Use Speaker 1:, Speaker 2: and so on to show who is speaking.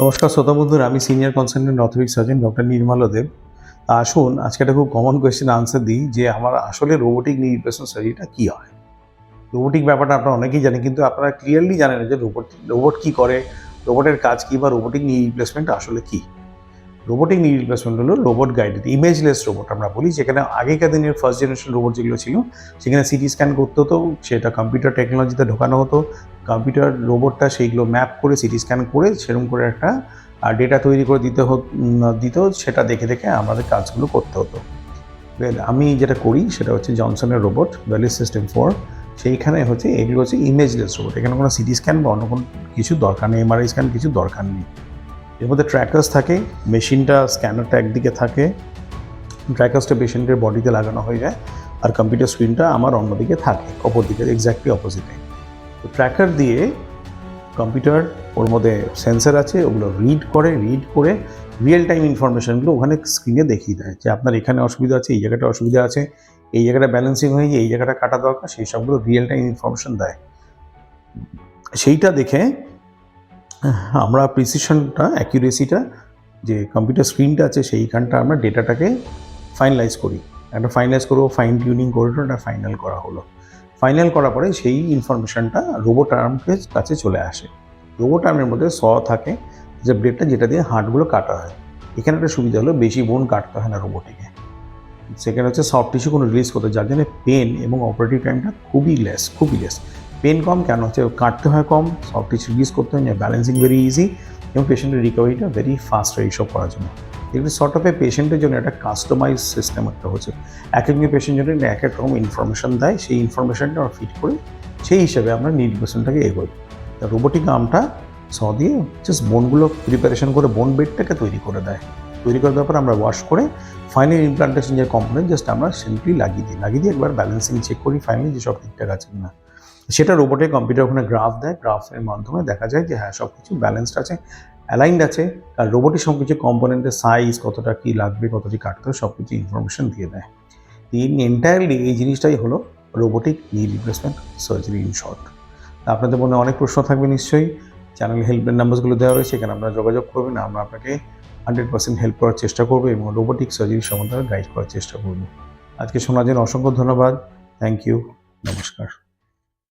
Speaker 1: নমস্কার শ্রোতা বন্ধুরা, আমি senior consultant orthopaedic surgeon doctor Nirmal Deb. আসুন আজকে একটা খুব কমন কোয়েশ্চেন আনসার দিই যে আমার আসলে রোবোটিক নি রিপ্লেসমেন্ট সার্জারিটা কী হয়। রোবোটিক ব্যাপারটা আপনারা অনেকেই জানেন, কিন্তু আপনারা ক্লিয়ারলি জানেন না যে রোবট কী করে, রোবটের কাজ কী, বা রোবোটিক নি রিপ্লেসমেন্ট আসলে কী। রোবোটিক নি রিপ্লেসমেন্ট হলো রোবট গাইডেড ইমেজলেস রোবট আমরা বলি, যেখানে আগেকার দিনের ফার্স্ট জেনারেশন রোবট যেগুলো ছিল সেখানে সিটি স্ক্যান করতে হতো, সেটা কম্পিউটার টেকনোলজিতে ঢোকানো হতো। কম্পিউটার রোবটটা সেইগুলো ম্যাপ করে সিটি স্ক্যান করে সেরকম করে একটা ডেটা তৈরি করে দিত, সেটা দেখে দেখে আমাদের কাজগুলো করতে হতো। আমি যেটা করি সেটা হচ্ছে জনসনের রোবট ভ্যালি সিস্টেম 4। সেইখানে হচ্ছে এগুলো হচ্ছে ইমেজলেস রোবট, এখানে কোনো সিটি স্ক্যান বা অন্য কোনো কিছু দরকার নেই, এমআরআই স্ক্যান কিছু দরকার নেই। এর মধ্যে ট্র্যাকার্স থাকে, মেশিনটা স্ক্যানারটা একদিকে থাকে, ট্র্যাকার্সটা পেশেন্টের বডিতে লাগানো হয়ে যায়, আর কম্পিউটার স্ক্রিনটা আমার অন্যদিকে থাকে, অপর দিকে এক্স্যাক্টলি অপোজিটে। তো ট্র্যাকার দিয়ে কম্পিউটার, ওর মধ্যে সেন্সার আছে, ওগুলো রিড করে রিয়েল টাইম ইনফরমেশনগুলো ওখানে স্ক্রিনে দেখিয়ে দেয় যে আপনার এখানে অসুবিধা আছে, এই জায়গাটা অসুবিধা আছে, এই জায়গাটা ব্যালেন্সিং হয়ে গিয়ে এই জায়গাটা কাটা দরকার, সেই সবগুলো রিয়েল টাইম ইনফরমেশন দেয়। সেইটা দেখে আমরা প্রিসিশনটা, অ্যাকিউরেসিটা, যে কম্পিউটার স্ক্রিনটা আছে সেইখানটা আমরা ডেটাটাকে ফাইনালাইজ করি, একটা ফাইনালাইজ করবো, ফাইন টিউনিং করে ওটা ফাইনাল করা হলো। ফাইনাল করার পরে সেই ইনফরমেশনটা রোবট আর্মের কাছে চলে আসে। রোবট আর্মের মধ্যে থাকে, যে ব্লেডটা যেটা দিয়ে হার্টগুলো কাটা হয়। এখানে একটা সুবিধা হলো বেশি বোন কাটতে হয় না রোবটিকে। সেখানে হচ্ছে সফট টিস্যু কোনো রিলিজ করতে, যার জন্য পেন এবং অপারেটিভ টাইমটা খুবই লেস। পেন কম কেন হচ্ছে, কাটতে হয় কম, সফট টিস্যু রিলিজ করতে হয়, ব্যালেন্সিং ভেরি ইজি, এবং পেশেন্টের রিকভারিটা ভেরি ফাস্ট হয় এইসব করার জন্য। এগুলো সর্ট অফ পেশেন্টের জন্য একটা কাস্টমাইজ সিস্টেম একটা হচ্ছে, এক একজন পেশেন্টের জন্য এক এক রকম ইনফরমেশন দেয়, সেই ইনফরমেশনটা আমরা ফিট করে সেই হিসাবে আমরা নিড পেশেন্টটাকে এগোই। রোবোটিক আর্মটা দিয়ে জাস্ট বোনগুলো প্রিপারেশন করে বোন বেডটাকে তৈরি করে দেওয়ার পর আমরা ওয়াশ করে ফাইনাল ইমপ্লান্টেশন যে কম্পোনেন্ট জাস্ট আমরা সিম্পলি লাগিয়ে দিই একবার ব্যালেন্সিং চেক করি ফাইনালি যে সব ঠিকঠাক আছে কিনা। সেটা রোবটের কম্পিউটার ওখানে গ্রাফ দেয়, গ্রাফের মাধ্যমে দেখা যায় যে হ্যাঁ সব কিছু ব্যালেন্সড আছে, অ্যালাইন্ড আছে। আর রোবটের সব কিছু কম্পোনেন্টের সাইজ, কতটা কী লাগবে, কতটি কাটতে হবে, সব কিছু ইনফরমেশন দিয়ে দেয়। এন্টায়ারলি এই জিনিসটাই হলো রোবোটিক নি রিপ্লেসমেন্ট সার্জারি ইন শর্ট। আপনাদের মনে অনেক প্রশ্ন থাকবে নিশ্চয়ই। চ্যানেল হেল্পলাইন নাম্বারগুলো দেওয়া রয়েছে, এখানে আপনারা যোগাযোগ করবেন, আমরা আপনাকে 100% হেল্প করার চেষ্টা করবো এবং রোবোটিক সার্জারি সম্বন্ধে গাইড করার চেষ্টা করব। আজকে শোনার জন্য অসংখ্য ধন্যবাদ। Thank you. নমস্কার।